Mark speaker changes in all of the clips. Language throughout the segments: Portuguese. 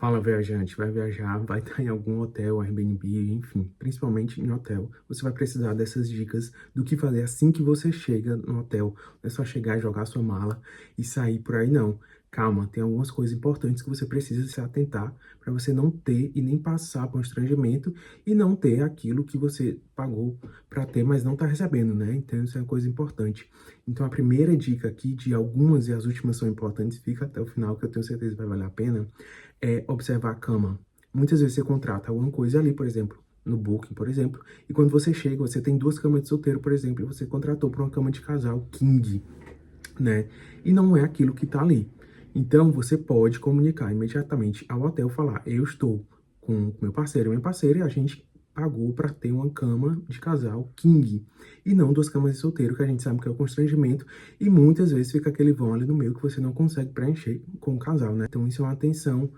Speaker 1: Fala, viajante, vai viajar, vai estar em algum hotel, Airbnb, enfim, principalmente em hotel. Você vai precisar dessas dicas do que fazer assim que você chega no hotel. Não é só chegar e jogar sua mala e sair por aí, não. Calma, tem algumas coisas importantes que você precisa se atentar para você não ter e nem passar por um estranhamento e não ter aquilo que você pagou para ter, mas não está recebendo, né? Então, isso é uma coisa importante. Então, a primeira dica aqui, de algumas e as últimas são importantes, fica até o final, que eu tenho certeza que vai valer a pena, é observar a cama. Muitas vezes você contrata alguma coisa ali, por exemplo, no Booking, por exemplo, e quando você chega, você tem duas camas de solteiro, por exemplo, e você contratou para uma cama de casal king, né? E não é aquilo que tá ali. Então, você pode comunicar imediatamente ao hotel, falar, eu estou com meu parceiro e minha parceira, e a gente pagou para ter uma cama de casal king, e não duas camas de solteiro, que a gente sabe que é o constrangimento, e muitas vezes fica aquele vão ali no meio que você não consegue preencher com o casal, né? Então, isso é uma atenção,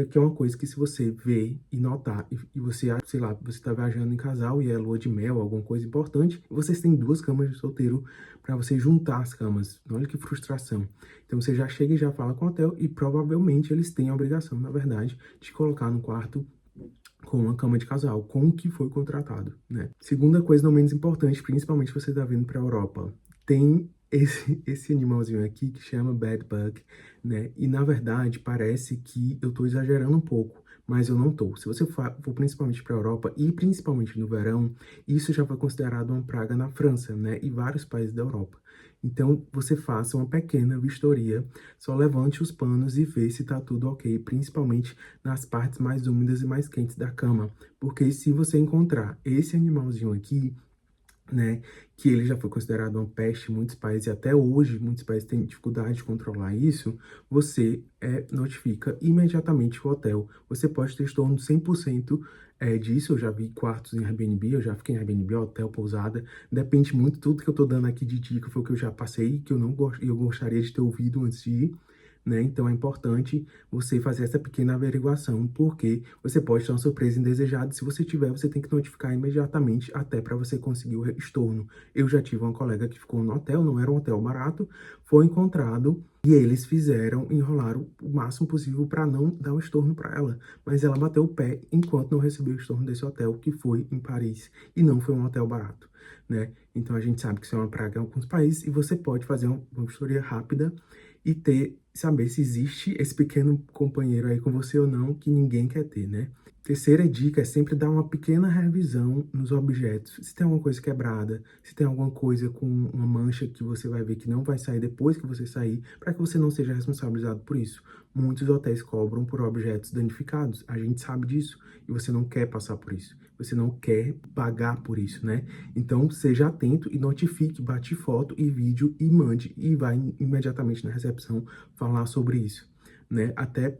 Speaker 1: que é uma coisa que, se você ver e notar, e você, sei lá, você tá viajando em casal e é lua de mel, alguma coisa importante, e vocês têm duas camas de solteiro para você juntar as camas. Olha que frustração. Então, você já chega e já fala com o hotel, e provavelmente eles têm a obrigação, na verdade, de colocar no quarto com uma cama de casal, com o que foi contratado, né? Segunda coisa, não menos importante, principalmente se você está vindo para a Europa, tem esse animalzinho aqui que chama bed bug, né? E na verdade parece que eu tô exagerando um pouco, mas eu não tô. Se você for principalmente para a Europa e principalmente no verão, isso já foi considerado uma praga na França, né? E vários países da Europa. Então, você faça uma pequena vistoria, só levante os panos e vê se tá tudo ok, principalmente nas partes mais úmidas e mais quentes da cama. Porque se você encontrar esse animalzinho aqui, né, que ele já foi considerado uma peste em muitos países, e até hoje muitos países têm dificuldade de controlar isso, você notifica imediatamente o hotel. Você pode ter estorno 100% disso. Eu já vi quartos em Airbnb, eu já fiquei em Airbnb, hotel, pousada, depende muito. Tudo que eu tô dando aqui de dica foi o que eu já passei, que eu gostaria de ter ouvido antes de ir, né? Então é importante você fazer essa pequena averiguação, porque você pode ter uma surpresa indesejada. Se você tiver, você tem que notificar imediatamente, até para você conseguir o estorno. Eu já tive uma colega que ficou no hotel, não era um hotel barato, foi encontrado e eles enrolaram o máximo possível para não dar o estorno para ela. Mas ela bateu o pé enquanto não recebeu o estorno desse hotel, que foi em Paris, e não foi um hotel barato, né? Então a gente sabe que isso é uma praga em alguns países, e você pode fazer uma vistoria rápida e saber se existe esse pequeno companheiro aí com você ou não, que ninguém quer ter, né? Terceira dica é sempre dar uma pequena revisão nos objetos. Se tem alguma coisa quebrada, se tem alguma coisa com uma mancha que você vai ver que não vai sair depois que você sair, para que você não seja responsabilizado por isso. Muitos hotéis cobram por objetos danificados, a gente sabe disso, e você não quer passar por isso. Você não quer pagar por isso, né? Então, seja atento e notifique, bate foto e vídeo e mande, e vai imediatamente na recepção falar sobre isso, né? Até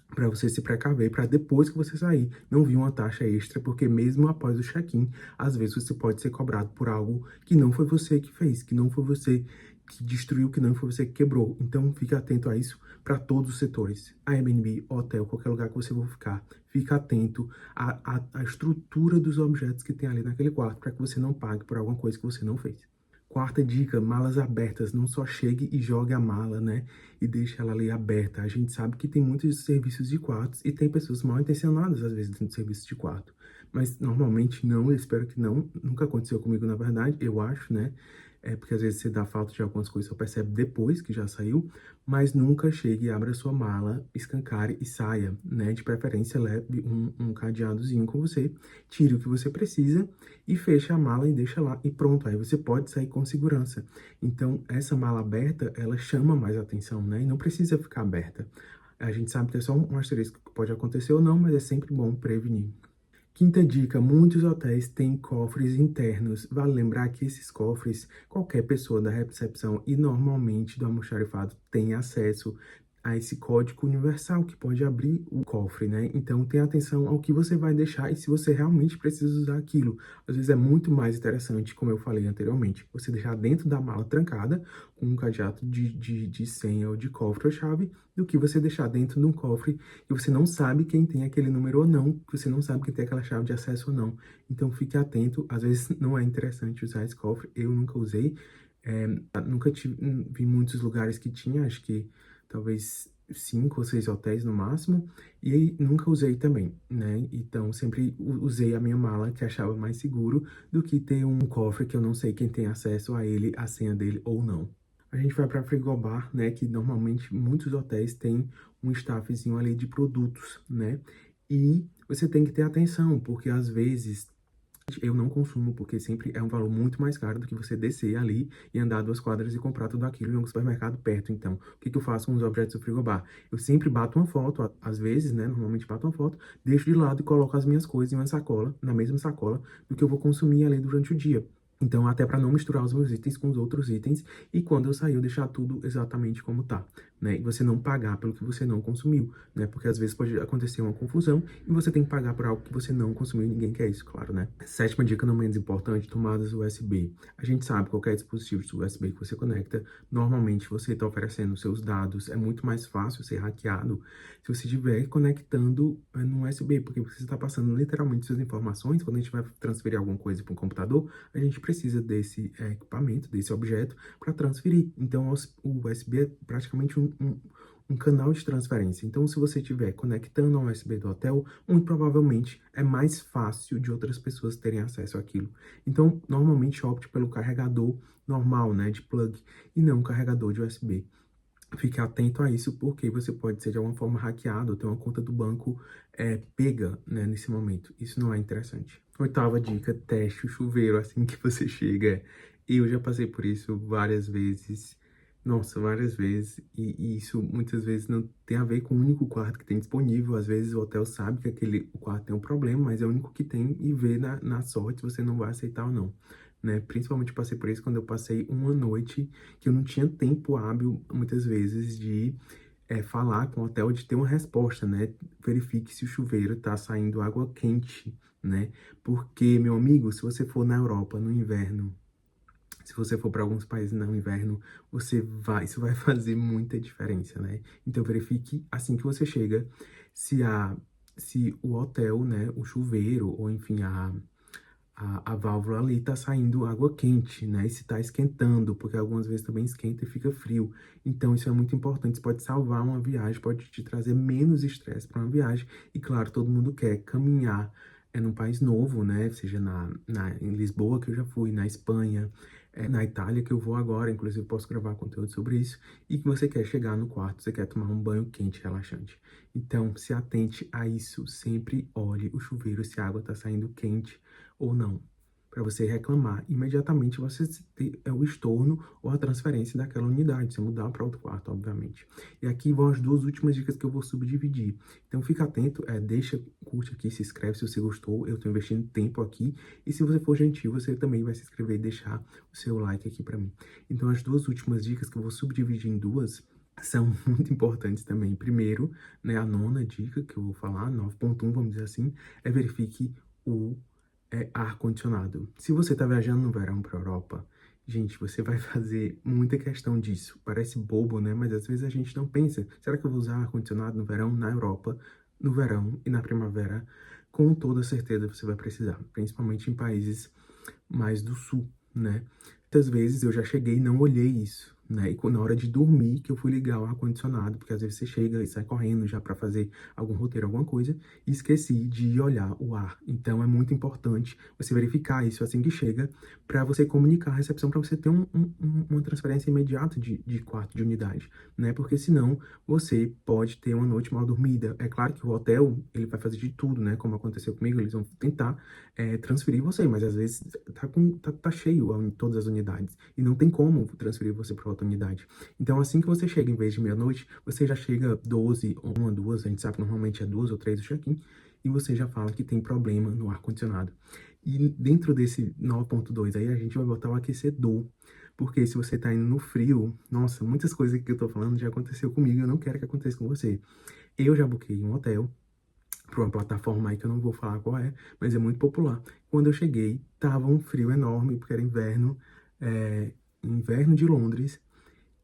Speaker 1: para você se precaver, para depois que você sair, não vir uma taxa extra, porque mesmo após o check-in, às vezes você pode ser cobrado por algo que não foi você que fez, que não foi você que destruiu, que não foi você que quebrou. Então, fique atento a isso para todos os setores. Airbnb, hotel, qualquer lugar que você for ficar, fica atento à estrutura dos objetos que tem ali naquele quarto, para que você não pague por alguma coisa que você não fez. Quarta dica, malas abertas. Não só chegue e jogue a mala, né? E deixe ela ali aberta. A gente sabe que tem muitos serviços de quartos e tem pessoas mal intencionadas, às vezes, dentro do serviço de quarto. Mas normalmente não, eu espero que não. Nunca aconteceu comigo, na verdade, eu acho, né? Porque às vezes você dá falta de algumas coisas, só percebe depois que já saiu, mas nunca chegue e abra sua mala, escancare e saia, né? De preferência, leve um cadeadozinho com você, tire o que você precisa e feche a mala e deixa lá e pronto. Aí você pode sair com segurança. Então, essa mala aberta, ela chama mais atenção, né? E não precisa ficar aberta. A gente sabe que é só um asterisco que pode acontecer ou não, mas é sempre bom prevenir. Quinta dica, muitos hotéis têm cofres internos. Vale lembrar que esses cofres, qualquer pessoa da recepção e normalmente do almoxarifado tem acesso a esse código universal que pode abrir o cofre, né? Então, tenha atenção ao que você vai deixar e se você realmente precisa usar aquilo. Às vezes é muito mais interessante, como eu falei anteriormente, você deixar dentro da mala trancada, com um cadeado de senha ou de cofre ou chave, do que você deixar dentro de um cofre e você não sabe quem tem aquele número ou não, você não sabe quem tem aquela chave de acesso ou não. Então, fique atento, às vezes não é interessante usar esse cofre, eu nunca usei, nunca vi muitos lugares que tinha, acho que talvez 5 ou 6 hotéis no máximo, e aí nunca usei também, né? Então, sempre usei a minha mala, que achava mais seguro, do que ter um cofre que eu não sei quem tem acesso a ele, a senha dele ou não. A gente vai para frigobar, né? Que normalmente muitos hotéis têm um staffzinho ali de produtos, né? E você tem que ter atenção, porque às vezes eu não consumo, porque sempre é um valor muito mais caro do que você descer ali e andar 2 quadras e comprar tudo aquilo em um supermercado perto. Então, o que que eu faço com os objetos do frigobar? Eu sempre bato uma foto, às vezes, né? Normalmente bato uma foto, deixo de lado e coloco as minhas coisas em uma sacola, na mesma sacola, do que eu vou consumir ali durante o dia. Então, até para não misturar os meus itens com os outros itens, e quando eu sair, eu deixar tudo exatamente como tá, né? E você não pagar pelo que você não consumiu, né? Porque às vezes pode acontecer uma confusão e você tem que pagar por algo que você não consumiu e ninguém quer isso, claro, né? Sétima dica, não menos importante, tomadas USB. A gente sabe que qualquer dispositivo USB que você conecta, normalmente você está oferecendo seus dados, é muito mais fácil ser hackeado se você estiver conectando no USB, porque você está passando literalmente suas informações. Quando a gente vai transferir alguma coisa para um computador, a gente precisa desse equipamento, desse objeto, para transferir. Então, o USB é praticamente um canal de transferência. Então, se você estiver conectando ao USB do hotel, muito provavelmente é mais fácil de outras pessoas terem acesso àquilo. Então, normalmente opte pelo carregador normal, né, de plug, e não um carregador de USB. Fique atento a isso, porque você pode ser de alguma forma hackeado ou ter uma conta do banco pega, né, nesse momento. Isso não é interessante. Oitava dica, teste o chuveiro assim que você chega. Eu já passei por isso várias vezes. Nossa, várias vezes. E isso muitas vezes não tem a ver com o único quarto que tem disponível. Às vezes o hotel sabe que o quarto tem um problema, mas é o único que tem e vê na sorte se você não vai aceitar ou não, né? Principalmente passei por isso quando eu passei uma noite que eu não tinha tempo hábil, muitas vezes, de falar com o hotel, de ter uma resposta, né? Verifique se o chuveiro tá saindo água quente, né? Porque, meu amigo, se você for na Europa no inverno, se você for para alguns países no inverno, isso vai fazer muita diferença, né? Então verifique assim que você chega se se o hotel, né, o chuveiro ou enfim a válvula ali tá saindo água quente, né? E se tá esquentando, porque algumas vezes também esquenta e fica frio. Então, isso é muito importante. Isso pode salvar uma viagem, pode te trazer menos estresse para uma viagem. E, claro, todo mundo quer caminhar num país novo, né? Seja em Lisboa, que eu já fui, na Espanha, na Itália, que eu vou agora. Inclusive, posso gravar conteúdo sobre isso. E que você quer chegar no quarto, você quer tomar um banho quente, relaxante. Então, se atente a isso. Sempre olhe o chuveiro se a água tá saindo quente ou não, para você reclamar. Imediatamente você ter o estorno ou a transferência daquela unidade, você mudar para outro quarto, obviamente. E aqui vão as duas últimas dicas que eu vou subdividir. Então fica atento, deixa, curte aqui, se inscreve se você gostou, eu estou investindo tempo aqui. E se você for gentil, você também vai se inscrever e deixar o seu like aqui para mim. Então as duas últimas dicas que eu vou subdividir em duas são muito importantes também. Primeiro, né, a nona dica que eu vou falar, 9.1, vamos dizer assim, verifique o ar-condicionado. Se você está viajando no verão para a Europa, gente, você vai fazer muita questão disso. Parece bobo, né? Mas às vezes a gente não pensa. Será que eu vou usar ar-condicionado no verão, na Europa, no verão e na primavera? Com toda certeza você vai precisar, principalmente em países mais do sul, né? Muitas vezes eu já cheguei e não olhei isso, né? E na hora de dormir que eu fui ligar o ar-condicionado, porque às vezes você chega e sai correndo já para fazer algum roteiro, alguma coisa, e esqueci de olhar o ar. Então é muito importante você verificar isso assim que chega, para você comunicar a recepção, para você ter uma transferência imediata de quarto, de unidade, né? Porque senão você pode ter uma noite mal dormida. É claro que o hotel, ele vai fazer de tudo, né? Como aconteceu comigo, eles vão tentar transferir você, mas às vezes tá cheio em todas as unidades e não tem como transferir você para outra unidade. Então, assim que você chega, em vez de meia-noite, você já chega 12, 1, 2, a gente sabe que normalmente é 2 ou 3 o check-in, e você já fala que tem problema no ar-condicionado. E dentro desse 9.2 aí, a gente vai botar o aquecedor, porque se você tá indo no frio, nossa, muitas coisas que eu tô falando já aconteceu comigo, eu não quero que aconteça com você. Eu já buquei um hotel para uma plataforma aí que eu não vou falar qual é, mas é muito popular. Quando eu cheguei, tava um frio enorme, porque era inverno de Londres,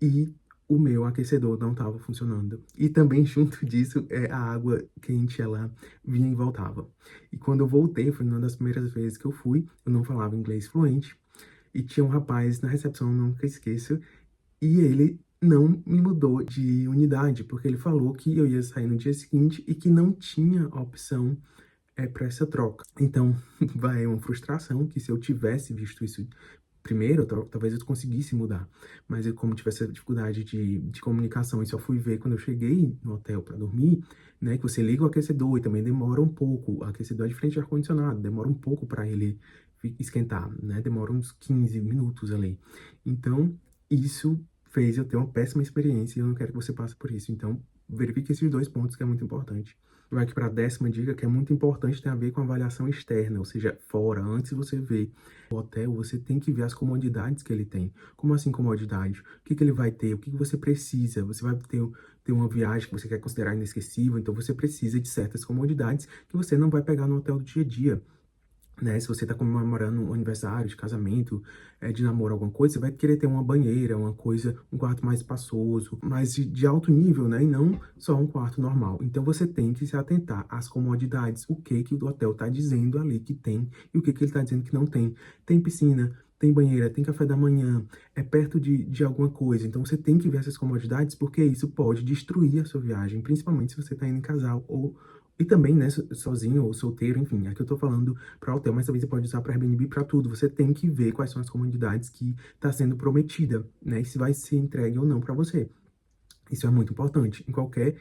Speaker 1: e o meu aquecedor não estava funcionando. E também, junto disso, a água quente, ela vinha e voltava. E quando eu voltei, foi uma das primeiras vezes que eu fui, eu não falava inglês fluente, e tinha um rapaz na recepção, nunca esqueço, e ele não me mudou de unidade, porque ele falou que eu ia sair no dia seguinte e que não tinha opção para essa troca. Então, vai uma frustração que se eu tivesse visto isso primeiro, talvez eu conseguisse mudar. Mas eu, como tive essa dificuldade de comunicação e só fui ver quando eu cheguei no hotel para dormir, né, que você liga o aquecedor e também demora um pouco, o aquecedor é diferente do ar-condicionado, demora um pouco para ele esquentar, né, demora uns 15 minutos ali. Então, isso fez eu ter uma péssima experiência e eu não quero que você passe por isso. Então, verifique esses dois pontos que é muito importante. Vai aqui para a 10ª dica, que é muito importante, tem a ver com a avaliação externa, ou seja, fora, antes de você ver o hotel, você tem que ver as comodidades que ele tem. Como assim comodidade? O que ele vai ter? O que você precisa? Você vai ter uma viagem que você quer considerar inesquecível, então você precisa de certas comodidades que você não vai pegar no hotel do dia a dia. Né? Se você está comemorando um aniversário de casamento, de namoro, alguma coisa, você vai querer ter uma banheira, uma coisa, um quarto mais espaçoso, mais de alto nível, né? E não só um quarto normal. Então você tem que se atentar às comodidades, o que o hotel está dizendo ali que tem e o que ele está dizendo que não tem. Tem piscina, tem banheira, tem café da manhã, é perto de alguma coisa. Então você tem que ver essas comodidades, porque isso pode destruir a sua viagem, principalmente se você está indo em casal ou e também, né, sozinho ou solteiro, enfim, aqui eu tô falando para hotel, mas também você pode usar para Airbnb para tudo. Você tem que ver quais são as comunidades que está sendo prometida, né, e se vai ser entregue ou não para você. Isso é muito importante em qualquer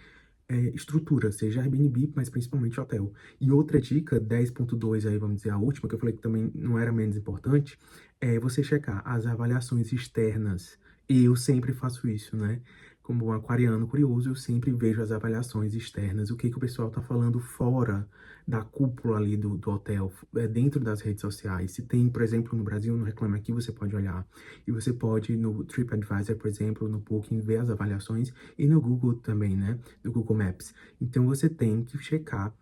Speaker 1: estrutura, seja Airbnb, mas principalmente hotel. E outra dica, 10.2 aí, vamos dizer, a última, que eu falei que também não era menos importante, é você checar as avaliações externas. E eu sempre faço isso, né? Como um aquariano curioso, eu sempre vejo as avaliações externas, o que o pessoal tá falando fora da cúpula ali do hotel, dentro das redes sociais. Se tem, por exemplo, no Brasil, no Reclame Aqui, você pode olhar. E você pode, no TripAdvisor, por exemplo, no Booking, ver as avaliações. E no Google também, né? Do Google Maps. Então você tem que checar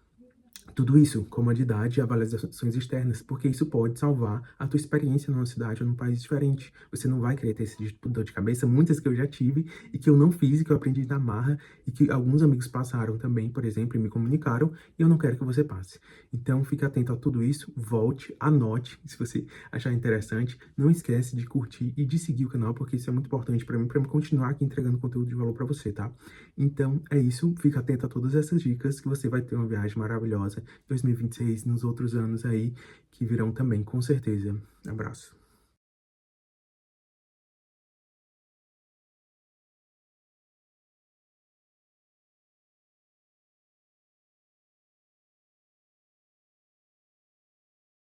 Speaker 1: tudo isso, comodidade e avaliações externas, porque isso pode salvar a tua experiência numa cidade ou num país diferente. Você não vai querer ter esse tipo de dor de cabeça, muitas que eu já tive e que eu não fiz e que eu aprendi na marra e que alguns amigos passaram também, por exemplo, e me comunicaram e eu não quero que você passe. Então fique atento a tudo isso, volte, anote, se você achar interessante, não esquece de curtir e de seguir o canal, porque isso é muito importante para mim continuar aqui entregando conteúdo de valor para você, tá? Então é isso, fica atento a todas essas dicas que você vai ter uma viagem maravilhosa 2026, nos outros anos aí que virão também, com certeza. Abraço.